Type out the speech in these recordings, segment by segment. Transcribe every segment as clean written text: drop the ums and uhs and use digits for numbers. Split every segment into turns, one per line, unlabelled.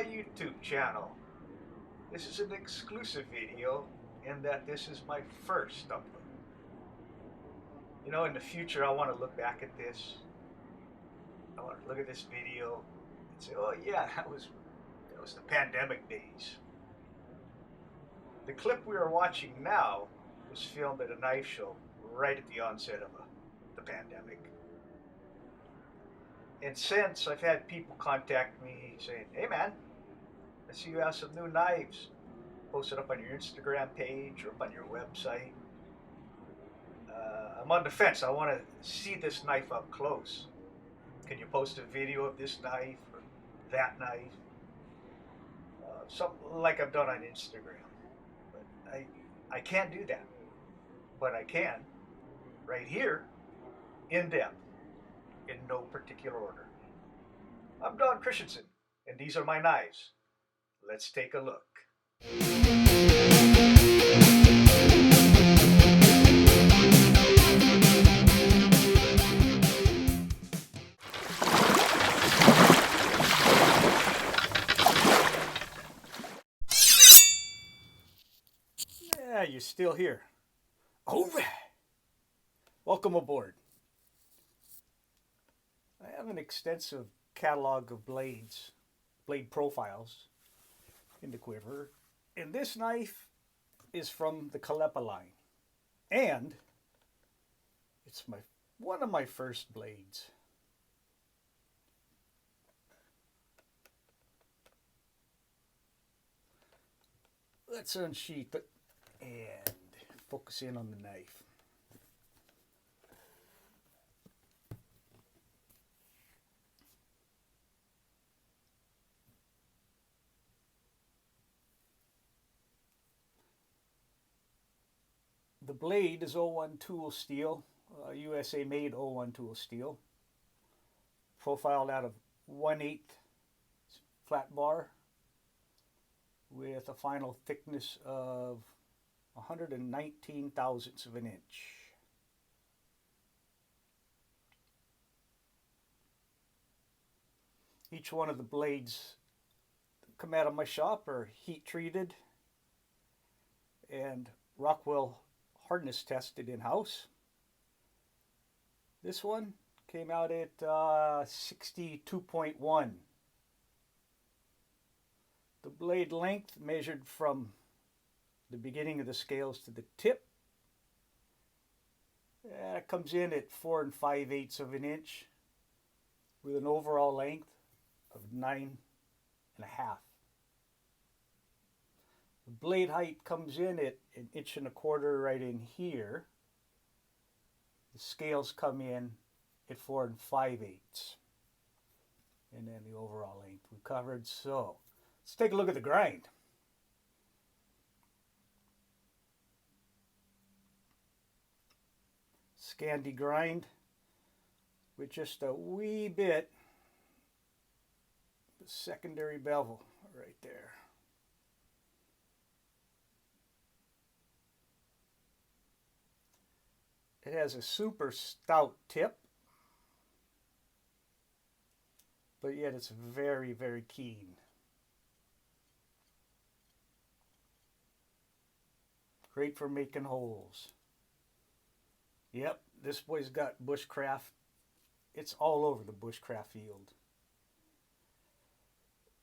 my YouTube channel. This is an exclusive video in that this is my first upload. You know, in the future I want to look back at this. I want to look at this video and say, oh yeah, that was the pandemic days. The clip we are watching now was filmed at a knife show right at the onset of the pandemic. And since I've had people contact me saying, hey man, I see you have some new knives. Post it up on your Instagram page or up on your website. I'm on the fence. I want to see this knife up close. Can you post a video of this knife or that knife? Something like I've done on Instagram. But I can't do that. But I can, right here, in depth, in no particular order. I'm Don Christensen, and these are my knives. Let's take a look. Yeah, you're still here. All right. Welcome aboard. I have an extensive catalog of blades, blade profiles in the quiver. And this knife is from the Kalepa line. And it's one of my first blades. Let's unsheath it and focus in on the knife. The blade is 01 tool steel, USA made 01 tool steel, profiled out of 1/8 flat bar with a final thickness of 119 thousandths of an inch. Each one of the blades that come out of my shop are heat treated and Rockwell hardness tested in-house. This one came out at 62.1. The blade length measured from the beginning of the scales to the tip. It comes in at 4 5/8 of an inch with an overall length of 9.5. The blade height comes in at 1.25 inches right in here. The scales come in at 4 5/8. And then the overall length we covered. So let's take a look at the grind. Scandi grind with just a wee bit of secondary bevel right there. It has a super stout tip, but yet it's very, very keen. Great for making holes. Yep, this boy's got Bushcraft. It's all over the Bushcraft field.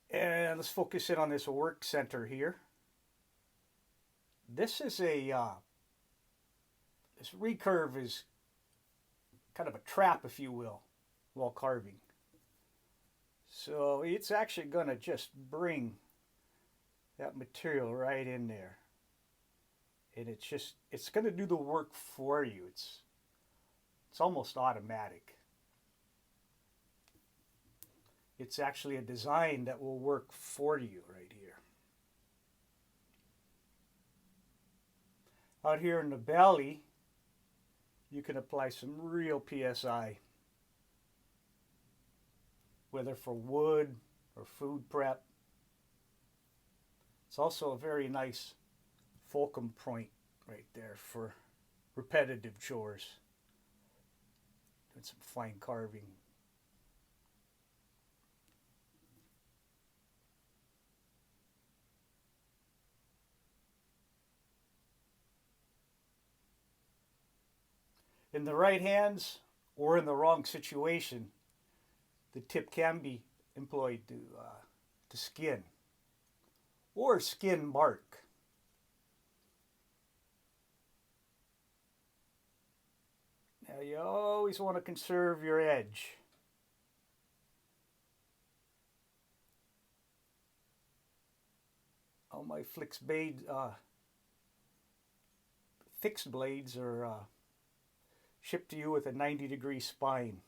And let's focus in on this work center here. This is this recurve is kind of a trap, if you will, while carving. So it's actually going to just bring that material right in there. And it's going to do the work for you. It's almost automatic. It's actually a design that will work for you right here. Out here in the belly, you can apply some real PSI, whether for wood or food prep. It's also a very nice fulcrum point right there for repetitive chores. Doing some fine carving. In the right hands or in the wrong situation, the tip can be employed to skin or skin mark. Now you always want to conserve your edge. All my fixed blades are shipped to you with a 90-degree spine.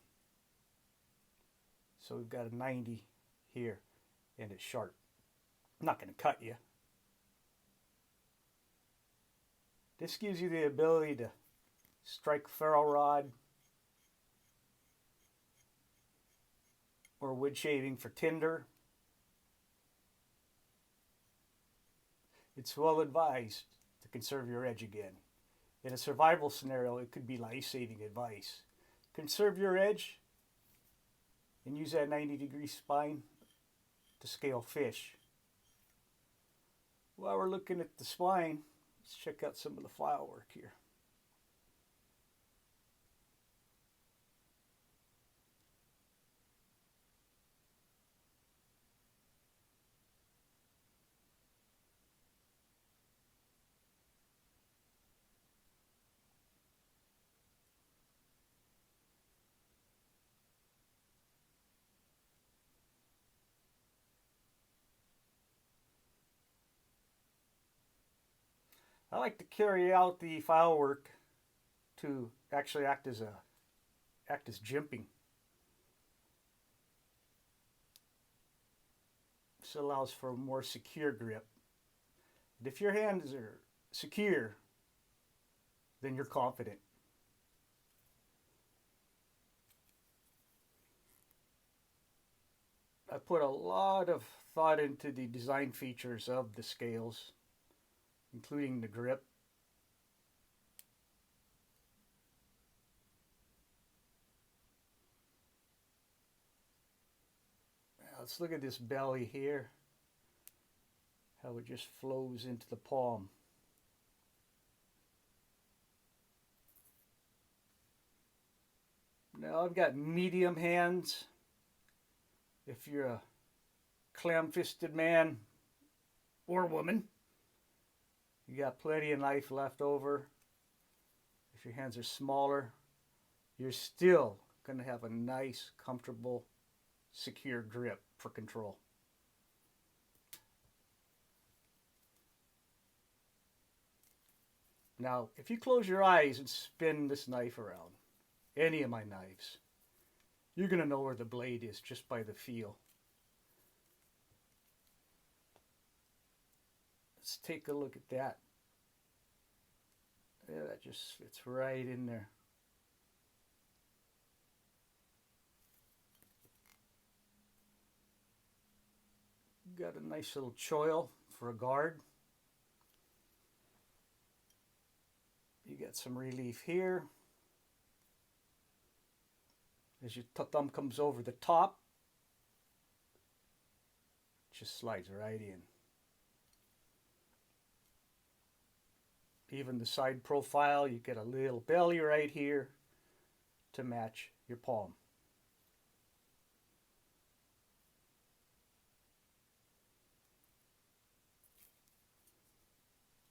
So we've got a 90 here, and it's sharp. I'm not going to cut you. This gives you the ability to strike ferro rod or wood shaving for tinder. It's well advised to conserve your edge again. In a survival scenario, it could be life-saving advice. Conserve your edge and use that 90-degree spine to scale fish. While we're looking at the spine, let's check out some of the file work here. I like to carry out the file work to actually act as jimping. This allows for a more secure grip. And if your hands are secure, then you're confident. I put a lot of thought into the design features of the scales, including the grip. Now let's look at this belly here, how it just flows into the palm. Now I've got medium hands. If you're a clam-fisted man or woman, you got plenty of knife left over. If your hands are smaller, you're still going to have a nice, comfortable, secure grip for control. Now, if you close your eyes and spin this knife around, any of my knives, you're going to know where the blade is just by the feel. Let's take a look at that. Yeah, that just fits right in there. Got a nice little choil for a guard. You got some relief here. As your thumb comes over the top, it just slides right in. Even the side profile, you get a little belly right here to match your palm.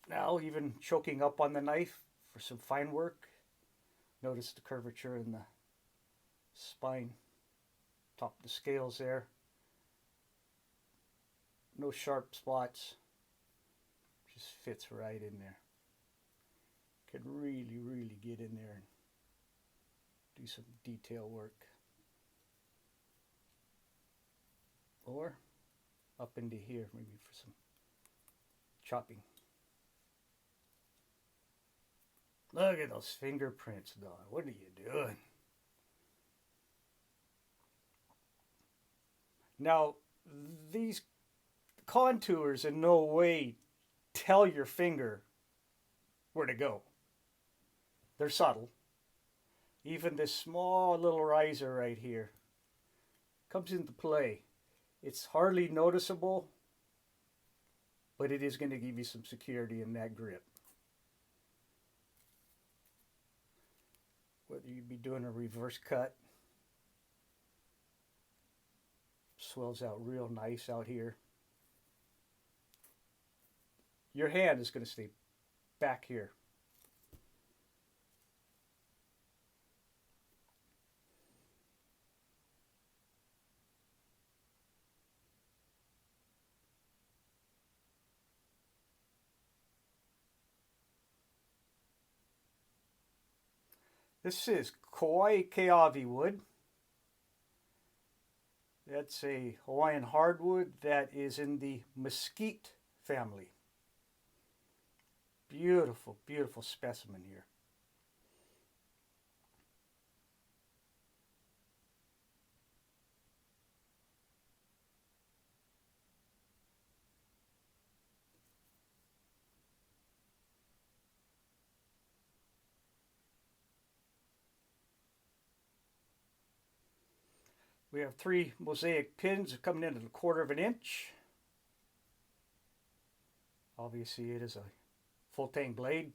Now, even choking up on the knife for some fine work, notice the curvature in the spine, top of the scales there. No sharp spots, just fits right in there. Can really get in there and do some detail work. Or up into here, maybe for some chopping. Look at those fingerprints, Don. What are you doing? Now, these contours in no way tell your finger where to go. They're subtle. Even this small little riser right here comes into play. It's hardly noticeable, but it is going to give you some security in that grip. whether you'd be doing a reverse cut. Swells out real nice out here. Your hand is going to stay back here. This is Kauai Keawe wood. That's a Hawaiian hardwood that is in the mesquite family. Beautiful, beautiful specimen here. We have 3 mosaic pins coming in at 1/4 of an inch. Obviously it is a full tang blade.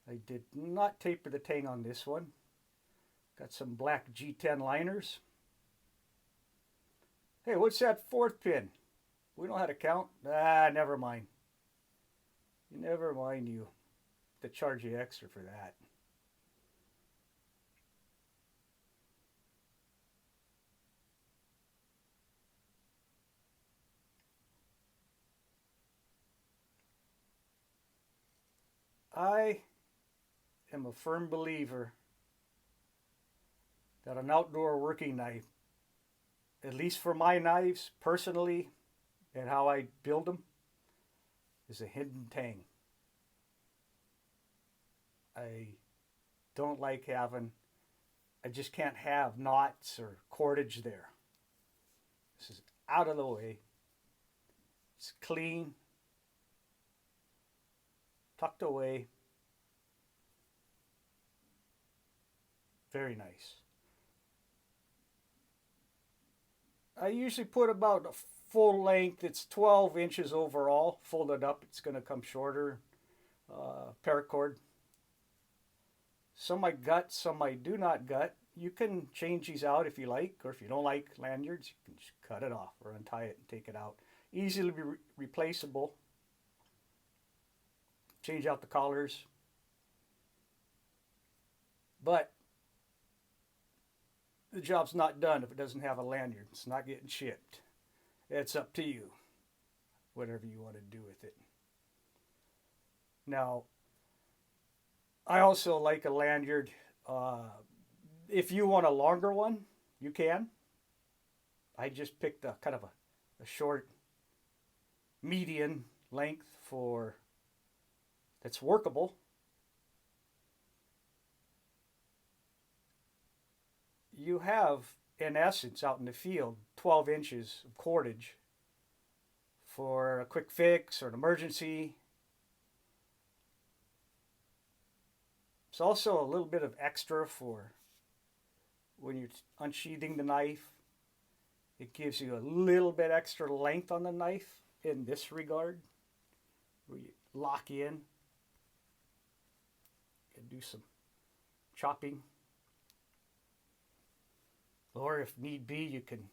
I did not taper the tang on this one. Got some black G10 liners. Hey, what's that 4th pin? We know how to count. Ah, never mind. Never mind you. To charge you extra for that. I am a firm believer that an outdoor working knife, at least for my knives personally and how I build them, is a hidden tang. I don't like having, I just can't have knots or cordage there. This is out of the way. It's clean, tucked away. Very nice. I usually put about a full length. It's 12 inches overall. Folded up, it's going to come shorter. Paracord. Some I gut, some I do not gut. You can change these out if you like, or if you don't like lanyards, you can just cut it off or untie it and take it out. Easily replaceable. Change out the collars. But the job's not done if it doesn't have a lanyard. It's not getting shipped. It's up to you. Whatever you want to do with it. Now, I also like a lanyard. If you want a longer one, you can. I just picked a kind of a short, median length for that's workable. You have, in essence, out in the field, 12 inches of cordage for a quick fix or an emergency. It's also a little bit of extra for when you're unsheathing the knife. It gives you a little bit extra length on the knife in this regard, where you lock in and do some chopping. Or if need be, you can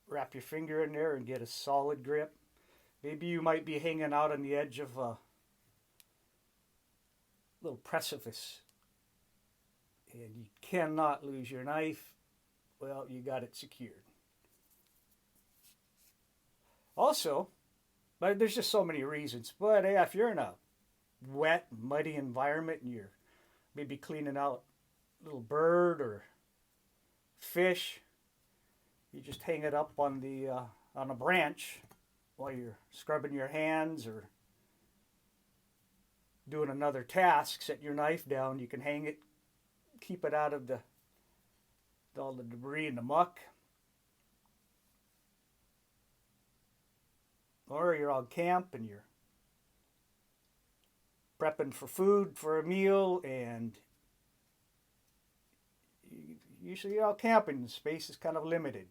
wrap your finger in there and get a solid grip. Maybe you might be hanging out on the edge of a little precipice and you cannot lose your knife. Well, you got it secured. Also, but there's just so many reasons. But hey, if you're in a wet, muddy environment and you're maybe cleaning out a little bird or fish, you just hang it up on the on a branch while you're scrubbing your hands or doing another task. Set your knife down. You can hang it, keep it out of all the debris and the muck. Or you're on camp and you're prepping for food for a meal, and usually you're out camping. The space is kind of limited.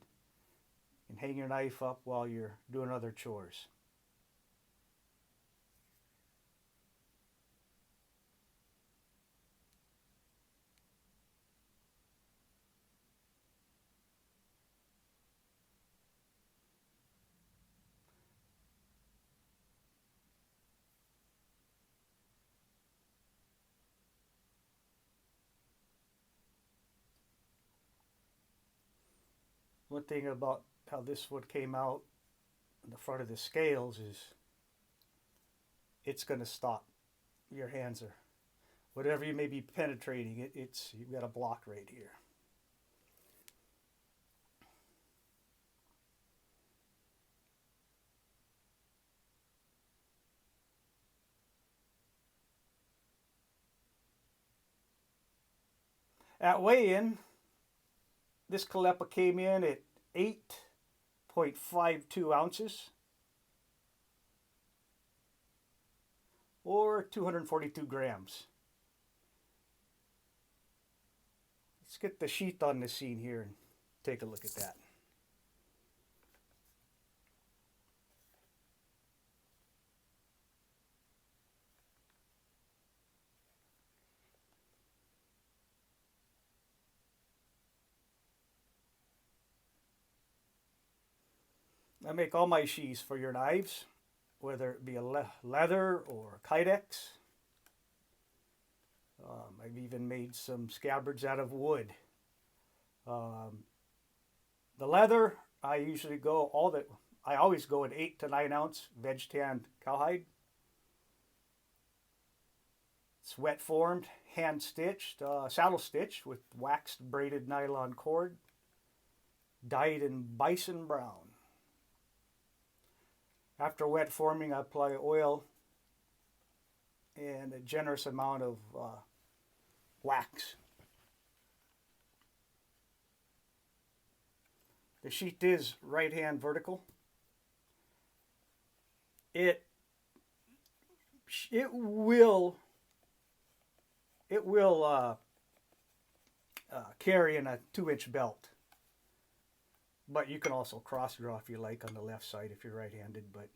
You can hang your knife up while you're doing other chores. One thing about how this one came out in the front of the scales is it's going to stop. Your hands are, whatever you may be penetrating, you've got a block right here. At weigh-in, this Kalepa came in at 8.52 ounces, or 242 grams. Let's get the sheath on the scene here and take a look at that. I make all my sheaths for your knives, whether it be a leather or kydex. I've even made some scabbards out of wood. The leather, I usually go I always go an 8 to 9 ounce veg tanned cowhide. It's wet formed, hand stitched, saddle stitched with waxed braided nylon cord, dyed in bison brown. After wet forming, I apply oil and a generous amount of wax. The sheath is right hand vertical. It will carry in a 2-inch belt. But you can also cross draw if you like on the left side if you're right-handed. But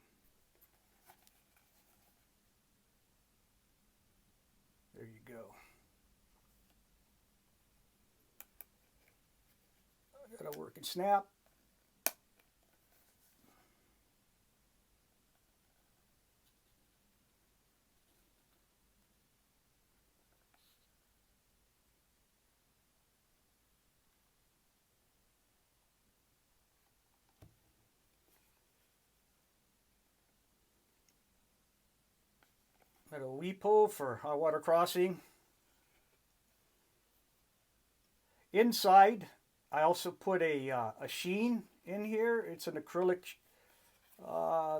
there you go. I got a working snap. Got a weepo for hot water crossing. Inside, I also put a sheen in here. It's an acrylic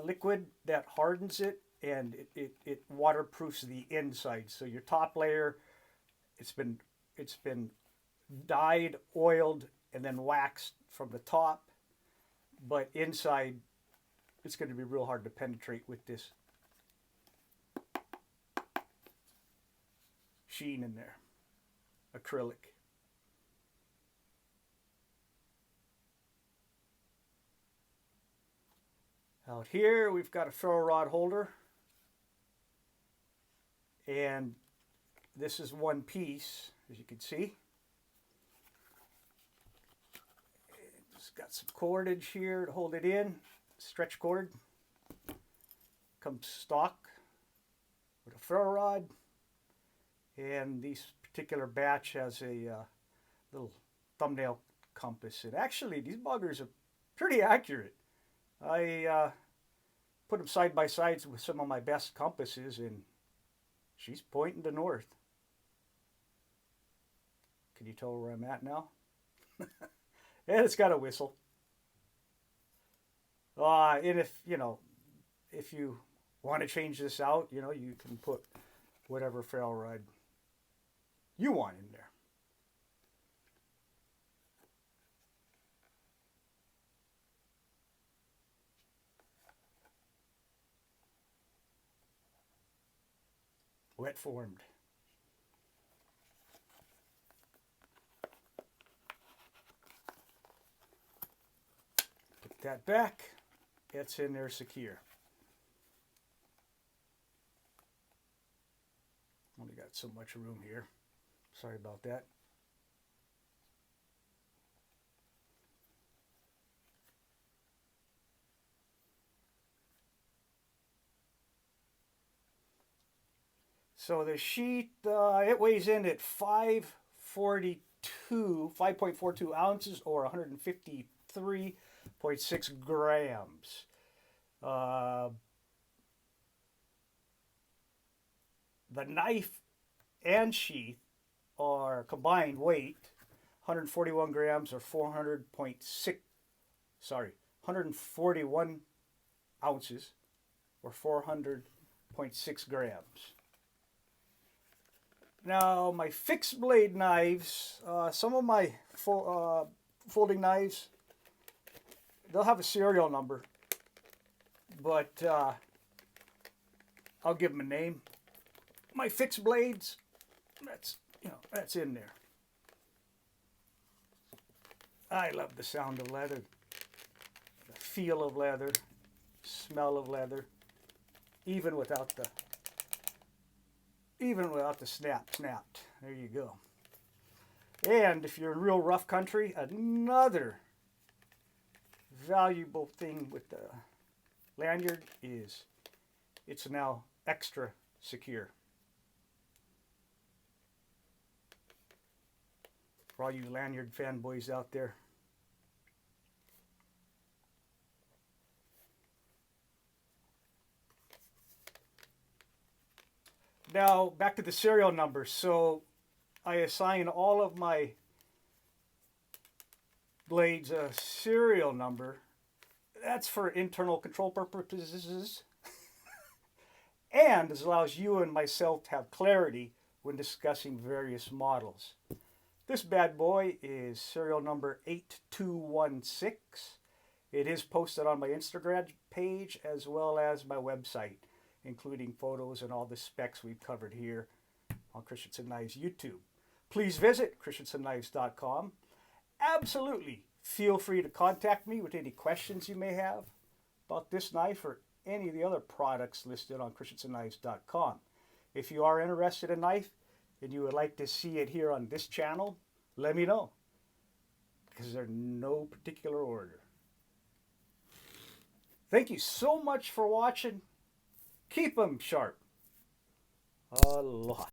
liquid that hardens it, and it waterproofs the inside. So your top layer, it's been dyed, oiled, and then waxed from the top. But inside, it's going to be real hard to penetrate with this sheen in there, acrylic. Out here we've got a ferro rod holder, and this is one piece, as you can see. It's got some cordage here to hold it in, stretch cord. Comes stock with a ferro rod. And this particular batch has a little thumbnail compass. And actually, these buggers are pretty accurate. I put them side by side with some of my best compasses, and she's pointing to north. Can you tell where I'm at now? And it's got a whistle. And if you want to change this out, you can put whatever ferro rod you want in there. Wet formed. Put that back. It's in there secure. Only got so much room here. Sorry about that. So the sheet, it weighs in at 5.42 ounces or 150 3.6 grams. The knife and sheath are combined weight 141 grams or 141 ounces or 400.6 grams. Now my fixed blade knives, some of my folding knives, they'll have a serial number, but I'll give them a name. My fixed blades, that's in there. I love the sound of leather, the feel of leather, smell of leather, even without the snap. There you go. And if you're in real rough country, another valuable thing with the lanyard is it's now extra secure. For all you lanyard fanboys out there. Now, back to the serial number. So, I assign all of my blades a serial number. That's for internal control purposes. And this allows you and myself to have clarity when discussing various models. This bad boy is serial number 8216. It is posted on my Instagram page as well as my website, including photos and all the specs we've covered here on Christensen Knives YouTube. Please visit christensenknives.com. Absolutely feel free to contact me with any questions you may have about this knife or any of the other products listed on christensenknives.com. If you are interested in a knife and you would like to see it here on this channel, let me know, because there's no particular order. Thank you so much for watching. Keep them sharp. Aloha.